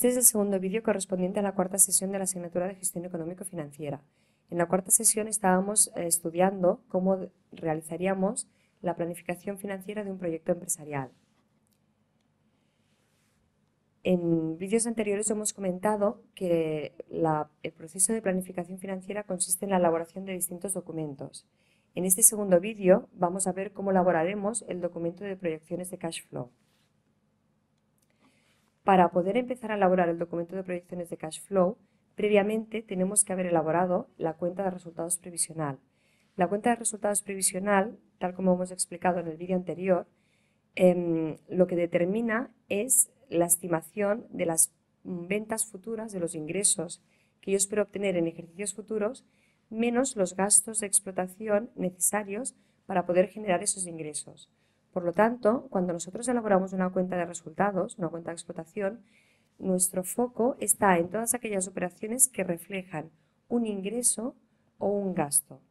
Este es el segundo vídeo correspondiente a la cuarta sesión de la asignatura de Gestión Económico-Financiera. En la cuarta sesión estábamos estudiando cómo realizaríamos la planificación financiera de un proyecto empresarial. En vídeos anteriores hemos comentado que el proceso de planificación financiera consiste en la elaboración de distintos documentos. En este segundo vídeo vamos a ver cómo elaboraremos el documento de proyecciones de cash flow. Para poder empezar a elaborar el documento de proyecciones de cash flow, previamente tenemos que haber elaborado la cuenta de resultados previsional. La cuenta de resultados previsional, tal como hemos explicado en el vídeo anterior, lo que determina es la estimación de las ventas futuras, de los ingresos que yo espero obtener en ejercicios futuros, menos los gastos de explotación necesarios para poder generar esos ingresos. Por lo tanto, cuando nosotros elaboramos una cuenta de resultados, una cuenta de explotación, nuestro foco está en todas aquellas operaciones que reflejan un ingreso o un gasto.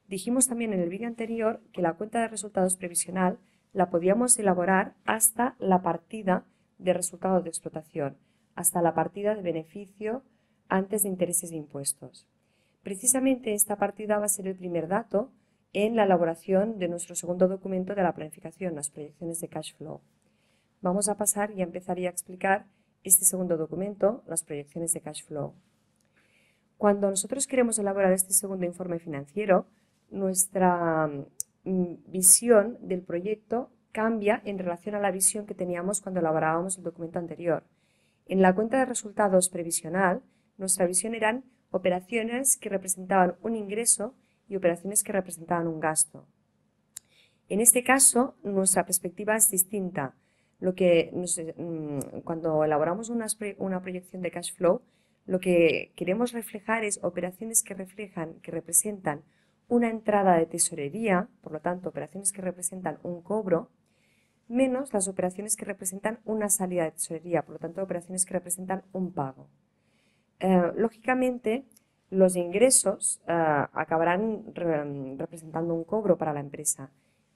Dijimos también en el vídeo anterior que la cuenta de resultados previsional la podíamos elaborar hasta la partida de resultado de explotación, hasta la partida de beneficio antes de intereses e impuestos. Precisamente esta partida va a ser el primer dato en la elaboración de nuestro segundo documento de la planificación, las proyecciones de cash flow. Vamos a pasar y a empezar a explicar este segundo documento, las proyecciones de cash flow. Cuando nosotros queremos elaborar este segundo informe financiero, nuestra visión del proyecto cambia en relación a la visión que teníamos cuando elaborábamos el documento anterior. En la cuenta de resultados previsional, nuestra visión eran operaciones que representaban un ingreso y operaciones que representaban un gasto. En este caso, nuestra perspectiva es distinta. Cuando elaboramos una proyección de cash flow, lo que queremos reflejar es operaciones que representan una entrada de tesorería, por lo tanto, operaciones que representan un cobro, menos las operaciones que representan una salida de tesorería, por lo tanto, operaciones que representan un pago. Lógicamente, los ingresos acabarán representando un cobro para la empresa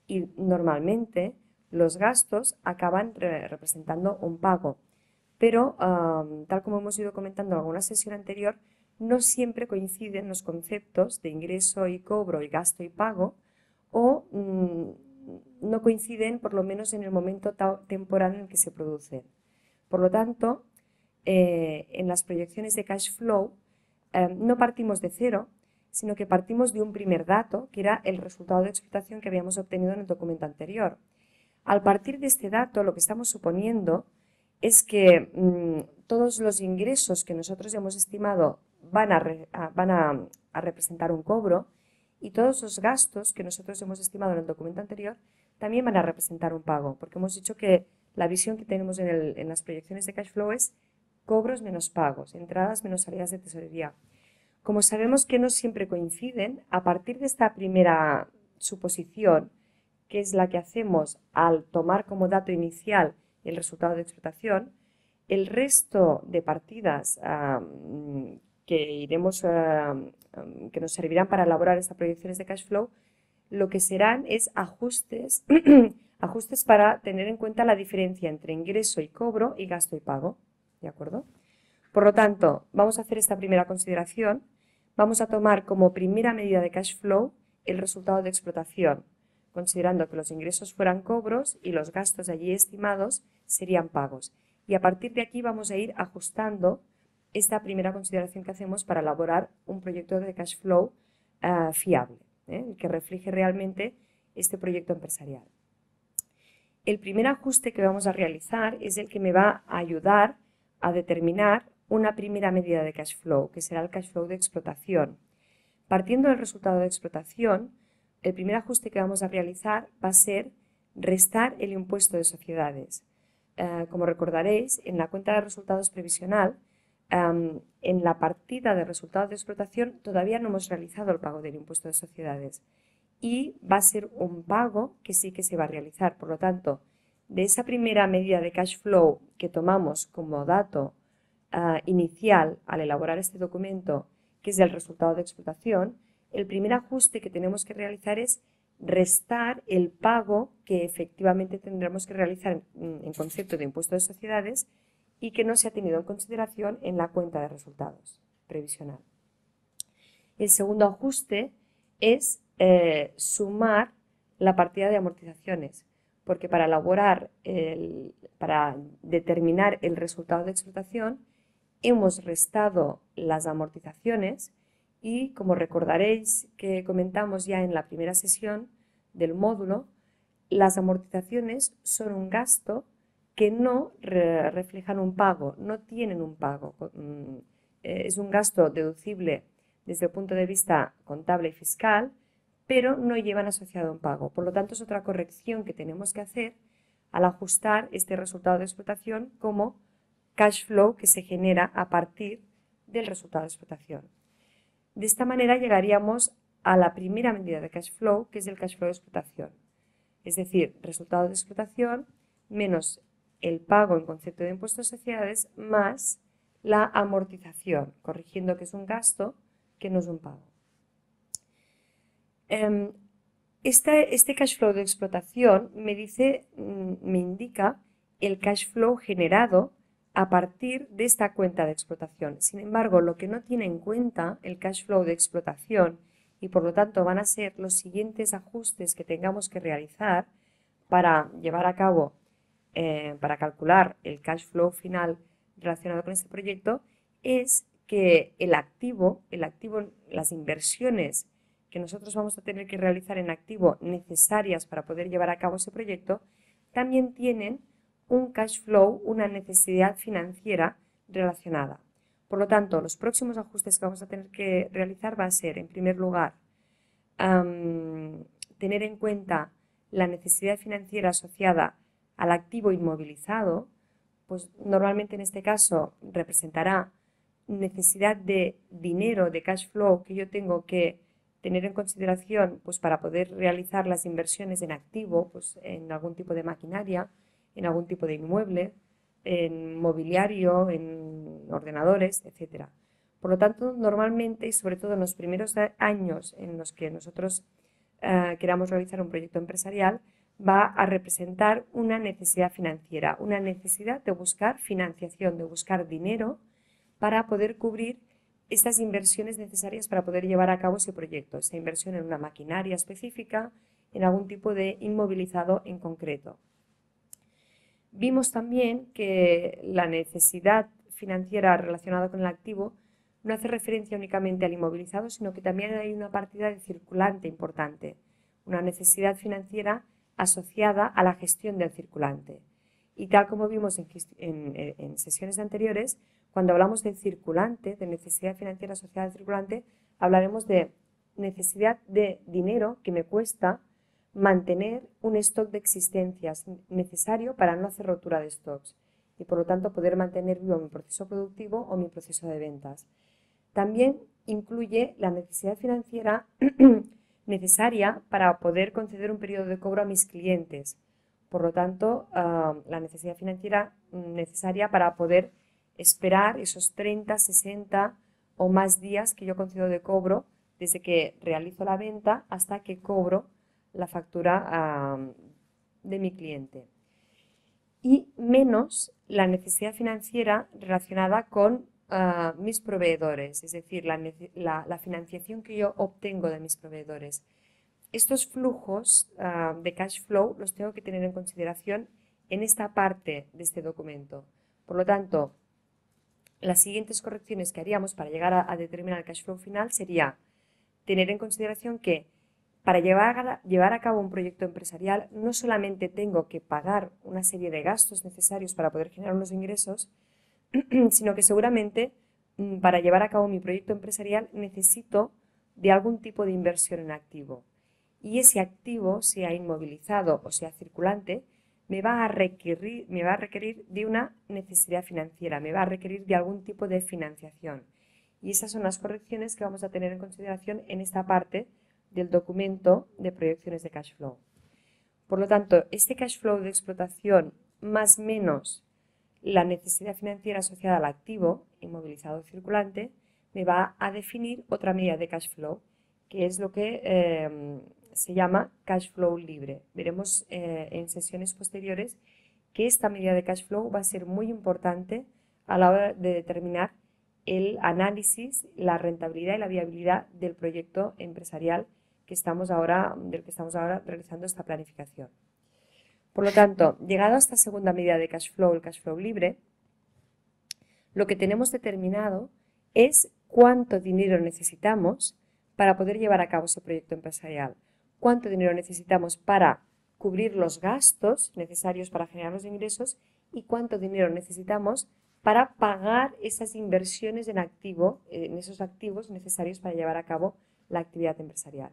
y normalmente los gastos acaban representando un pago. Pero, tal como hemos ido comentando en alguna sesión anterior, no siempre coinciden los conceptos de ingreso y cobro y gasto y pago o no coinciden por lo menos en el momento temporal en el que se producen. Por lo tanto, en las proyecciones de cash flow no partimos de cero, sino que partimos de un primer dato, que era el resultado de explotación que habíamos obtenido en el documento anterior. Al partir de este dato, lo que estamos suponiendo es que todos los ingresos que nosotros hemos estimado van a representar un cobro y todos los gastos que nosotros hemos estimado en el documento anterior también van a representar un pago, porque hemos dicho que la visión que tenemos en las proyecciones de cash flow es cobros menos pagos, entradas menos salidas de tesorería. Como sabemos que no siempre coinciden, a partir de esta primera suposición, que es la que hacemos al tomar como dato inicial el resultado de explotación, el resto de partidas que nos servirán para elaborar estas proyecciones de cash flow, lo que serán es ajustes, ajustes para tener en cuenta la diferencia entre ingreso y cobro y gasto y pago. ¿De acuerdo? Por lo tanto, vamos a hacer esta primera consideración. Vamos a tomar como primera medida de cash flow el resultado de explotación, considerando que los ingresos fueran cobros y los gastos allí estimados serían pagos. Y a partir de aquí vamos a ir ajustando esta primera consideración que hacemos para elaborar un proyecto de cash flow fiable, que refleje realmente este proyecto empresarial. El primer ajuste que vamos a realizar es el que me va a ayudar a determinar una primera medida de cash flow, que será el cash flow de explotación. Partiendo del resultado de explotación, el primer ajuste que vamos a realizar va a ser restar el impuesto de sociedades. Como recordaréis, en la cuenta de resultados previsional, en la partida de resultados de explotación todavía no hemos realizado el pago del impuesto de sociedades y va a ser un pago que sí que se va a realizar. Por lo tanto, de esa primera medida de cash flow que tomamos como dato inicial al elaborar este documento, que es el resultado de explotación, el primer ajuste que tenemos que realizar es restar el pago que efectivamente tendremos que realizar en concepto de impuesto de sociedades y que no se ha tenido en consideración en la cuenta de resultados previsional. El segundo ajuste es sumar la partida de amortizaciones, porque para para determinar el resultado de explotación hemos restado las amortizaciones y, como recordaréis que comentamos ya en la primera sesión del módulo, las amortizaciones son un gasto que no reflejan un pago, no tienen un pago. Es un gasto deducible desde el punto de vista contable y fiscal, pero no llevan asociado un pago. Por lo tanto, es otra corrección que tenemos que hacer al ajustar este resultado de explotación como cash flow que se genera a partir del resultado de explotación. De esta manera llegaríamos a la primera medida de cash flow, que es el cash flow de explotación. Es decir, resultado de explotación menos el pago en concepto de impuestos de sociedades más la amortización, corrigiendo que es un gasto que no es un pago. Este cash flow de explotación me indica el cash flow generado a partir de esta cuenta de explotación. Sin embargo, lo que no tiene en cuenta el cash flow de explotación y por lo tanto van a ser los siguientes ajustes que tengamos que realizar para llevar a cabo, para calcular el cash flow final relacionado con este proyecto, es que el activo, las inversiones que nosotros vamos a tener que realizar en activo necesarias para poder llevar a cabo ese proyecto, también tienen un cash flow, una necesidad financiera relacionada. Por lo tanto, los próximos ajustes que vamos a tener que realizar va a ser, en primer lugar, tener en cuenta la necesidad financiera asociada al activo inmovilizado, pues normalmente en este caso representará necesidad de dinero, de cash flow que yo tengo que tener en consideración pues, para poder realizar las inversiones en activo, pues, en algún tipo de maquinaria, en algún tipo de inmueble, en mobiliario, en ordenadores, etc. Por lo tanto, normalmente y sobre todo en los primeros años en los que nosotros queramos realizar un proyecto empresarial, va a representar una necesidad financiera, una necesidad de buscar financiación, de buscar dinero para poder cubrir estas inversiones necesarias para poder llevar a cabo ese proyecto, esa inversión en una maquinaria específica, en algún tipo de inmovilizado en concreto. Vimos también que la necesidad financiera relacionada con el activo no hace referencia únicamente al inmovilizado, sino que también hay una partida de circulante importante, una necesidad financiera asociada a la gestión del circulante. Y tal como vimos en sesiones anteriores, cuando hablamos del circulante, de necesidad financiera asociada al circulante, hablaremos de necesidad de dinero que me cuesta mantener un stock de existencias necesario para no hacer rotura de stocks y por lo tanto poder mantener vivo mi proceso productivo o mi proceso de ventas. También incluye la necesidad financiera necesaria para poder conceder un periodo de cobro a mis clientes. Por lo tanto, la necesidad financiera necesaria para poder esperar esos 30, 60 o más días que yo concedo de cobro desde que realizo la venta hasta que cobro la factura de mi cliente. Y menos la necesidad financiera relacionada con mis proveedores, es decir, la financiación que yo obtengo de mis proveedores. Estos flujos de cash flow los tengo que tener en consideración en esta parte de este documento. Por lo tanto, las siguientes correcciones que haríamos para llegar a determinar el cash flow final sería tener en consideración que para llevar a cabo un proyecto empresarial no solamente tengo que pagar una serie de gastos necesarios para poder generar unos ingresos, sino que seguramente para llevar a cabo mi proyecto empresarial necesito de algún tipo de inversión en activo. Y ese activo, sea inmovilizado o sea circulante, me va a requerir de una necesidad financiera, me va a requerir de algún tipo de financiación. Y esas son las correcciones que vamos a tener en consideración en esta parte del documento de proyecciones de cash flow. Por lo tanto, este cash flow de explotación más menos la necesidad financiera asociada al activo inmovilizado circulante me va a definir otra medida de cash flow, que es lo que se llama cash flow libre. Veremos en sesiones posteriores que esta medida de cash flow va a ser muy importante a la hora de determinar el análisis, la rentabilidad y la viabilidad del proyecto empresarial del que estamos ahora realizando esta planificación. Por lo tanto, llegado a esta segunda medida de cash flow, el cash flow libre, lo que tenemos determinado es cuánto dinero necesitamos para poder llevar a cabo ese proyecto empresarial, cuánto dinero necesitamos para cubrir los gastos necesarios para generar los ingresos y cuánto dinero necesitamos para pagar esas inversiones en esos activos necesarios para llevar a cabo la actividad empresarial.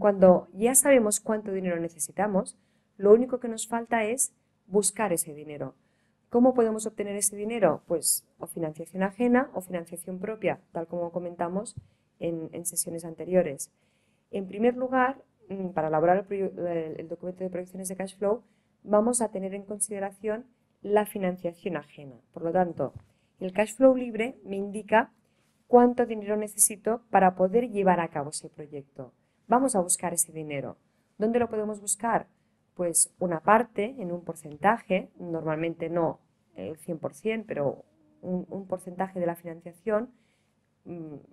Cuando ya sabemos cuánto dinero necesitamos, lo único que nos falta es buscar ese dinero. ¿Cómo podemos obtener ese dinero? Pues o financiación ajena o financiación propia, tal como comentamos en sesiones anteriores. En primer lugar, para elaborar el documento de proyecciones de cash flow, vamos a tener en consideración la financiación ajena. Por lo tanto, el cash flow libre me indica cuánto dinero necesito para poder llevar a cabo ese proyecto. Vamos a buscar ese dinero. ¿Dónde lo podemos buscar? Pues una parte, en un porcentaje, normalmente no el 100%, pero un porcentaje de la financiación,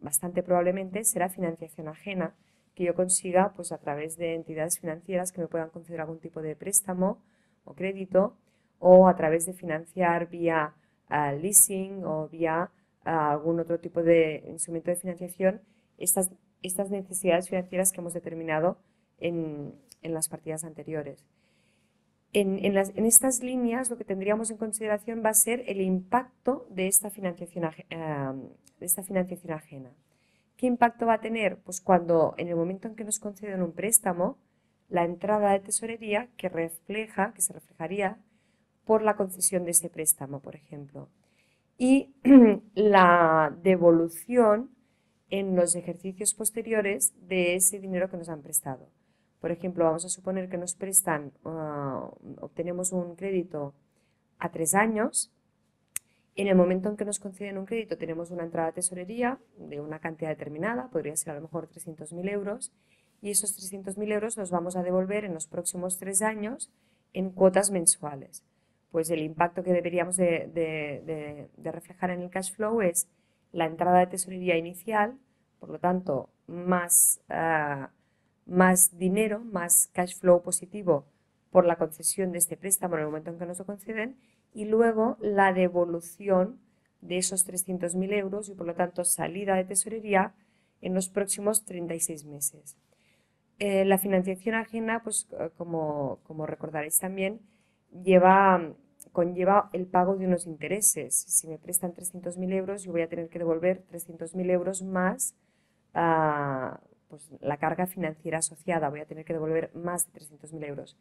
bastante probablemente será financiación ajena, que yo consiga pues a través de entidades financieras que me puedan conceder algún tipo de préstamo o crédito, o a través de financiar vía leasing o vía algún otro tipo de instrumento de financiación estas necesidades financieras que hemos determinado en las partidas anteriores. En estas líneas lo que tendríamos en consideración va a ser el impacto de esta financiación ajena. ¿Qué impacto va a tener? Pues cuando en el momento en que nos conceden un préstamo, la entrada de tesorería que se reflejaría por la concesión de ese préstamo, por ejemplo, y la devolución en los ejercicios posteriores de ese dinero que nos han prestado. Por ejemplo, vamos a suponer que nos obtenemos un crédito a 3 años. En el momento en que nos conceden un crédito tenemos una entrada de tesorería de una cantidad determinada, podría ser a lo mejor 300.000 euros, y esos 300.000 euros los vamos a devolver en los próximos 3 años en cuotas mensuales. Pues el impacto que deberíamos de reflejar en el cash flow es la entrada de tesorería inicial, por lo tanto, más dinero, más cash flow positivo por la concesión de este préstamo en el momento en que nos lo conceden, y luego la devolución de esos 300.000 euros y por lo tanto salida de tesorería en los próximos 36 meses. La financiación ajena, pues como recordaréis también, conlleva el pago de unos intereses. Si me prestan 300.000 euros, yo voy a tener que devolver 300.000 euros más pues, la carga financiera asociada, voy a tener que devolver más de 300.000 euros.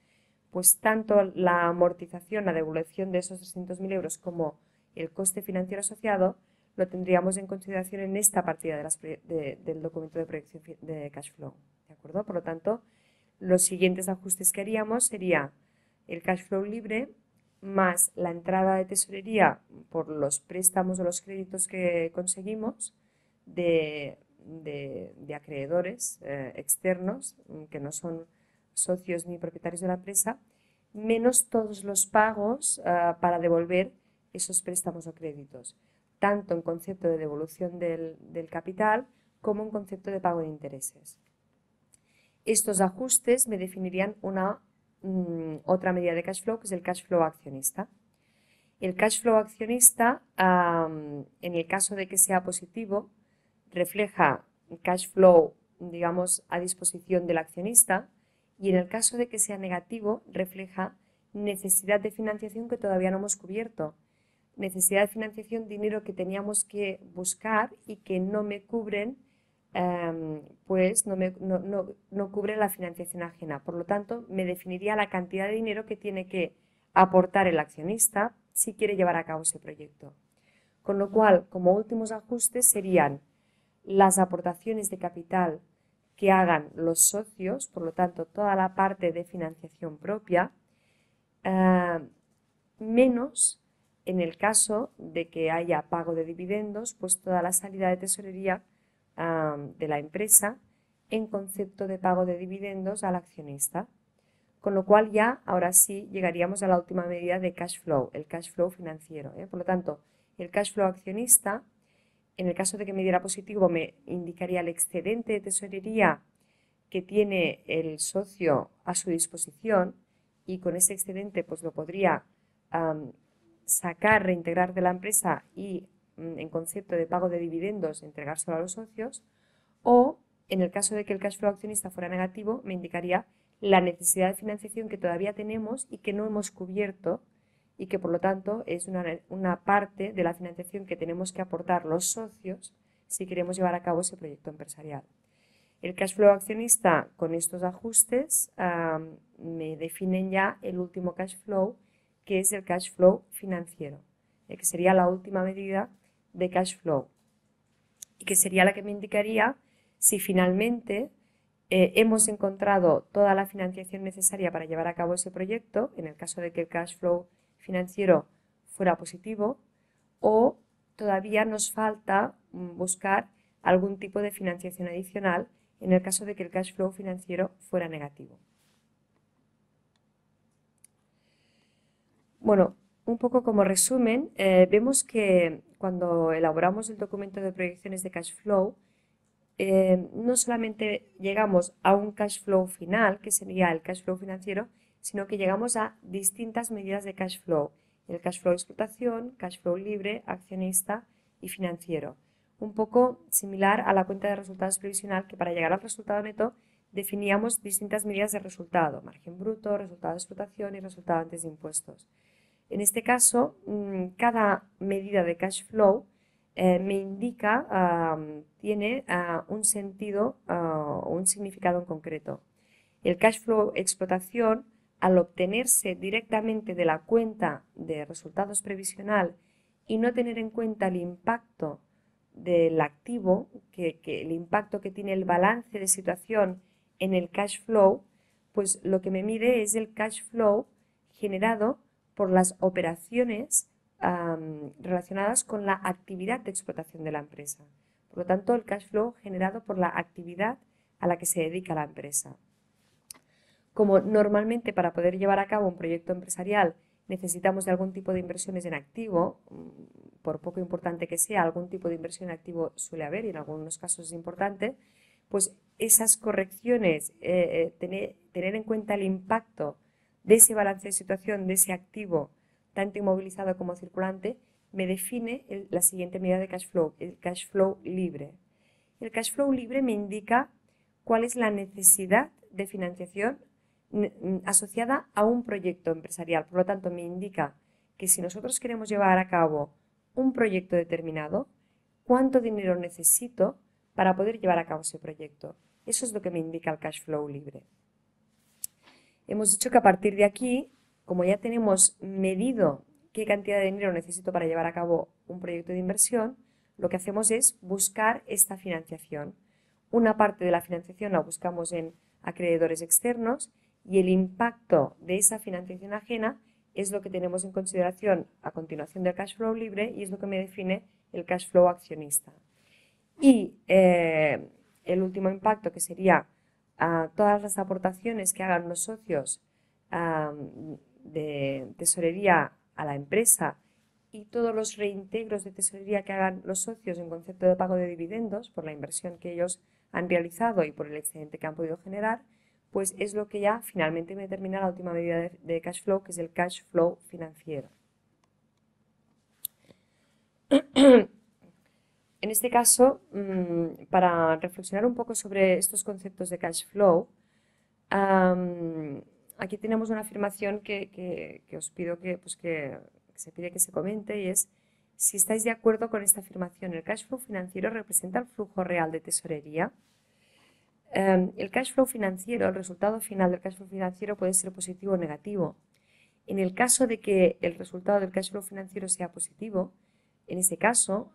Pues tanto la amortización, la devolución de esos 300.000 euros como el coste financiero asociado lo tendríamos en consideración en esta partida del documento de proyección de cash flow. ¿De acuerdo? Por lo tanto, los siguientes ajustes que haríamos sería el cash flow libre más la entrada de tesorería por los préstamos o los créditos que conseguimos de acreedores externos que no son socios ni propietarios de la empresa, menos todos los pagos para devolver esos préstamos o créditos, tanto en concepto de devolución del capital como en concepto de pago de intereses. Estos ajustes me definirían otra medida de cash flow, que es el cash flow accionista. El cash flow accionista, en el caso de que sea positivo, refleja cash flow, digamos, a disposición del accionista, y en el caso de que sea negativo, refleja necesidad de financiación que todavía no hemos cubierto. Necesidad de financiación, dinero que teníamos que buscar y que no me cubren, pues no cubre la financiación ajena. Por lo tanto, me definiría la cantidad de dinero que tiene que aportar el accionista si quiere llevar a cabo ese proyecto. Con lo cual, como últimos ajustes serían las aportaciones de capital que hagan los socios, por lo tanto, toda la parte de financiación propia, menos en el caso de que haya pago de dividendos, pues toda la salida de tesorería de la empresa en concepto de pago de dividendos al accionista. con lo cual ya ahora sí llegaríamos a la última medida de cash flow, el cash flow financiero. Por lo tanto, el cash flow accionista, en el caso de que me diera positivo, me indicaría el excedente de tesorería que tiene el socio a su disposición, y con ese excedente pues lo podría sacar, reintegrar de la empresa y en concepto de pago de dividendos entregárselo a los socios. O en el caso de que el cash flow accionista fuera negativo, me indicaría la necesidad de financiación que todavía tenemos y que no hemos cubierto, y que por lo tanto es una parte de la financiación que tenemos que aportar los socios si queremos llevar a cabo ese proyecto empresarial. El cash flow accionista, con estos ajustes, me definen ya el último cash flow, que es el cash flow financiero, que sería la última medida de cash flow, y que sería la que me indicaría si finalmente hemos encontrado toda la financiación necesaria para llevar a cabo ese proyecto, en el caso de que el cash flow financiero fuera positivo, o todavía nos falta buscar algún tipo de financiación adicional en el caso de que el cash flow financiero fuera negativo. Bueno, un poco como resumen, vemos que cuando elaboramos el documento de proyecciones de cash flow, no solamente llegamos a un cash flow final, que sería el cash flow financiero, sino que llegamos a distintas medidas de cash flow: el cash flow de explotación, cash flow libre, accionista y financiero. Un poco similar a la cuenta de resultados previsional, que para llegar al resultado neto definíamos distintas medidas de resultado: margen bruto, resultado de explotación y resultado antes de impuestos. En este caso, cada medida de cash flow me indica, tiene un sentido o un significado en concreto. El cash flow explotación, al obtenerse directamente de la cuenta de resultados previsional y no tener en cuenta el impacto del activo, el impacto que tiene el balance de situación en el cash flow, pues lo que me mide es el cash flow generado por las operaciones relacionadas con la actividad de explotación de la empresa. Por lo tanto, el cash flow generado por la actividad a la que se dedica la empresa. Como normalmente para poder llevar a cabo un proyecto empresarial necesitamos de algún tipo de inversiones en activo, por poco importante que sea, algún tipo de inversión en activo suele haber y en algunos casos es importante, pues esas correcciones, tener en cuenta el impacto de ese balance de situación, de ese activo, tanto inmovilizado como circulante, me define la siguiente medida de cash flow, el cash flow libre. El cash flow libre me indica cuál es la necesidad de financiación asociada a un proyecto empresarial. Por lo tanto, me indica que si nosotros queremos llevar a cabo un proyecto determinado, ¿cuánto dinero necesito para poder llevar a cabo ese proyecto? Eso es lo que me indica el cash flow libre. Hemos dicho que a partir de aquí, como ya tenemos medido qué cantidad de dinero necesito para llevar a cabo un proyecto de inversión, lo que hacemos es buscar esta financiación. Una parte de la financiación la buscamos en acreedores externos, y el impacto de esa financiación ajena es lo que tenemos en consideración a continuación del cash flow libre, y es lo que me define el cash flow accionista. Y el último impacto, que sería todas las aportaciones que hagan los socios de tesorería a la empresa, y todos los reintegros de tesorería que hagan los socios en concepto de pago de dividendos por la inversión que ellos han realizado y por el excedente que han podido generar, pues es lo que ya finalmente me determina la última medida de cash flow, que es el cash flow financiero. En este caso, para reflexionar un poco sobre estos conceptos de cash flow, aquí tenemos una afirmación que os pido que se pide que se comente, y es si estáis de acuerdo con esta afirmación: ¿el cash flow financiero representa el flujo real de tesorería? El cash flow financiero, el resultado final del cash flow financiero, puede ser positivo o negativo. En el caso de que el resultado del cash flow financiero sea positivo, en ese caso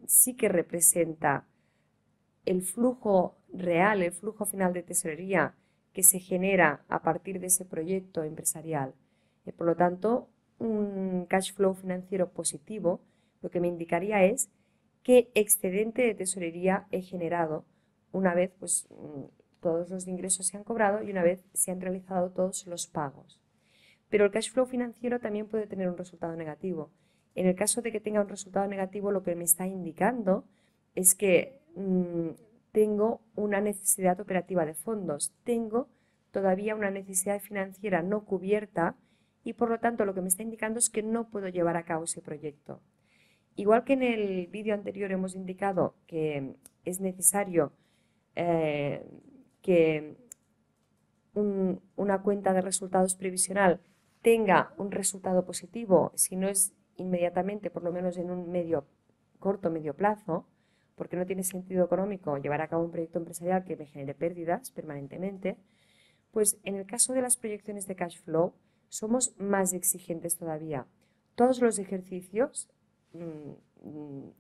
sí que representa el flujo real, el flujo final de tesorería que se genera a partir de ese proyecto empresarial. Por lo tanto, un cash flow financiero positivo lo que me indicaría es qué excedente de tesorería he generado una vez todos los ingresos se han cobrado y una vez se han realizado todos los pagos. Pero el cash flow financiero también puede tener un resultado negativo. En el caso de que tenga un resultado negativo, lo que me está indicando es que tengo una necesidad operativa de fondos, tengo todavía una necesidad financiera no cubierta y por lo tanto lo que me está indicando es que no puedo llevar a cabo ese proyecto. Igual que en el vídeo anterior hemos indicado que es necesario que una cuenta de resultados previsional tenga un resultado positivo, si no es inmediatamente, por lo menos en un corto medio plazo, porque no tiene sentido económico llevar a cabo un proyecto empresarial que me genere pérdidas permanentemente, pues en el caso de las proyecciones de cash flow somos más exigentes todavía. Todos los ejercicios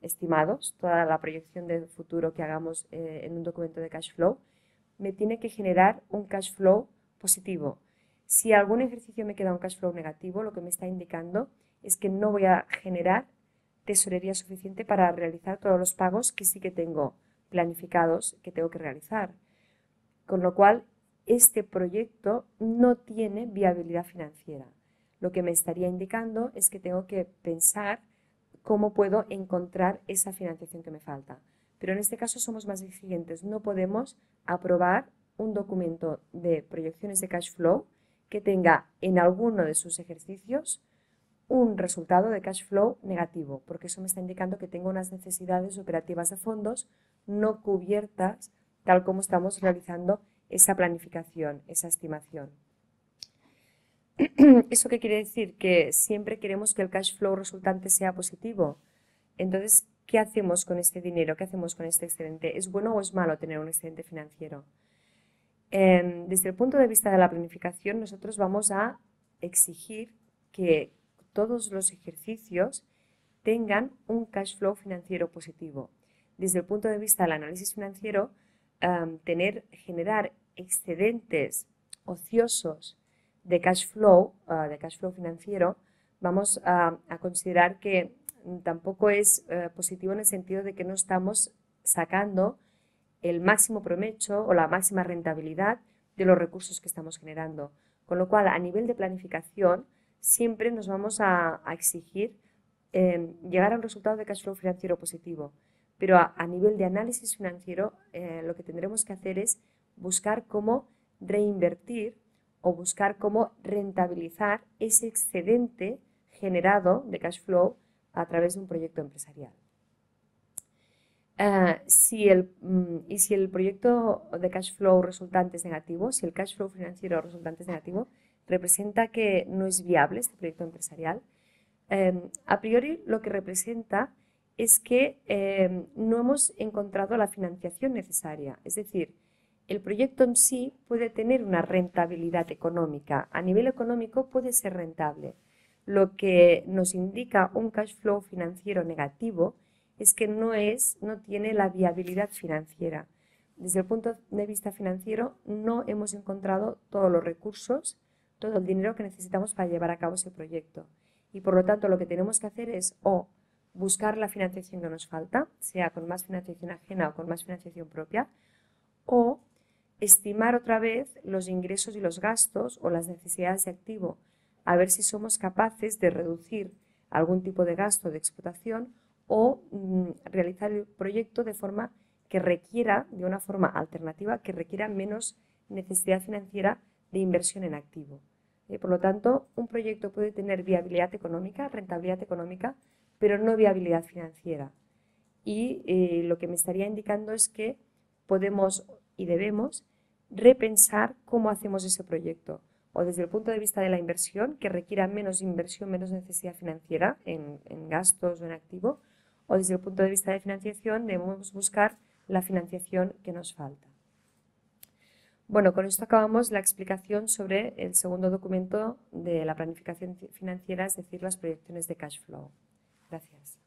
estimados, toda la proyección del futuro que hagamos en un documento de cash flow, me tiene que generar un cash flow positivo. Si algún ejercicio me queda un cash flow negativo, lo que me está indicando es que no voy a generar tesorería suficiente para realizar todos los pagos que sí que tengo planificados que tengo que realizar. Con lo cual, este proyecto no tiene viabilidad financiera. Lo que me estaría indicando es que tengo que pensar cómo puedo encontrar esa financiación que me falta. Pero en este caso somos más exigentes. No podemos aprobar un documento de proyecciones de cash flow que tenga en alguno de sus ejercicios un resultado de cash flow negativo, porque eso me está indicando que tengo unas necesidades operativas de fondos no cubiertas tal como estamos realizando esa planificación, esa estimación. ¿Eso qué quiere decir? Que siempre queremos que el cash flow resultante sea positivo. Entonces, ¿qué hacemos con este dinero? ¿Qué hacemos con este excedente? ¿Es bueno o es malo tener un excedente financiero? Desde el punto de vista de la planificación, nosotros vamos a exigir que todos los ejercicios tengan un cash flow financiero positivo. Desde el punto de vista del análisis financiero, generar excedentes ociosos de cash flow financiero, vamos a considerar que tampoco es positivo en el sentido de que no estamos sacando el máximo provecho o la máxima rentabilidad de los recursos que estamos generando. Con lo cual, a nivel de planificación, siempre nos vamos a exigir llegar a un resultado de cash flow financiero positivo. Pero a nivel de análisis financiero, lo que tendremos que hacer es buscar cómo reinvertir o buscar cómo rentabilizar ese excedente generado de cash flow a través de un proyecto empresarial. Si el proyecto de cash flow resultante es negativo, si el cash flow financiero resultante es negativo, representa que no es viable este proyecto empresarial. A priori lo que representa es que no hemos encontrado la financiación necesaria. Es decir, el proyecto en sí puede tener una rentabilidad económica. A nivel económico puede ser rentable. Lo que nos indica un cash flow financiero negativo es que no tiene la viabilidad financiera. Desde el punto de vista financiero, no hemos encontrado todos los recursos, todo el dinero que necesitamos para llevar a cabo ese proyecto. Y por lo tanto, lo que tenemos que hacer es o buscar la financiación que nos falta, sea con más financiación ajena o con más financiación propia, o estimar otra vez los ingresos y los gastos o las necesidades de activo, a ver si somos capaces de reducir algún tipo de gasto de explotación o realizar el proyecto de forma que requiera, de una forma alternativa, que requiera menos necesidad financiera de inversión en activo. Por lo tanto, un proyecto puede tener viabilidad económica, rentabilidad económica, pero no viabilidad financiera. Y lo que me estaría indicando es que podemos y debemos repensar cómo hacemos ese proyecto, o desde el punto de vista de la inversión, que requiera menos inversión, menos necesidad financiera en gastos o en activo, o desde el punto de vista de financiación debemos buscar la financiación que nos falta. Bueno, con esto acabamos la explicación sobre el segundo documento de la planificación financiera, es decir, las proyecciones de cash flow. Gracias.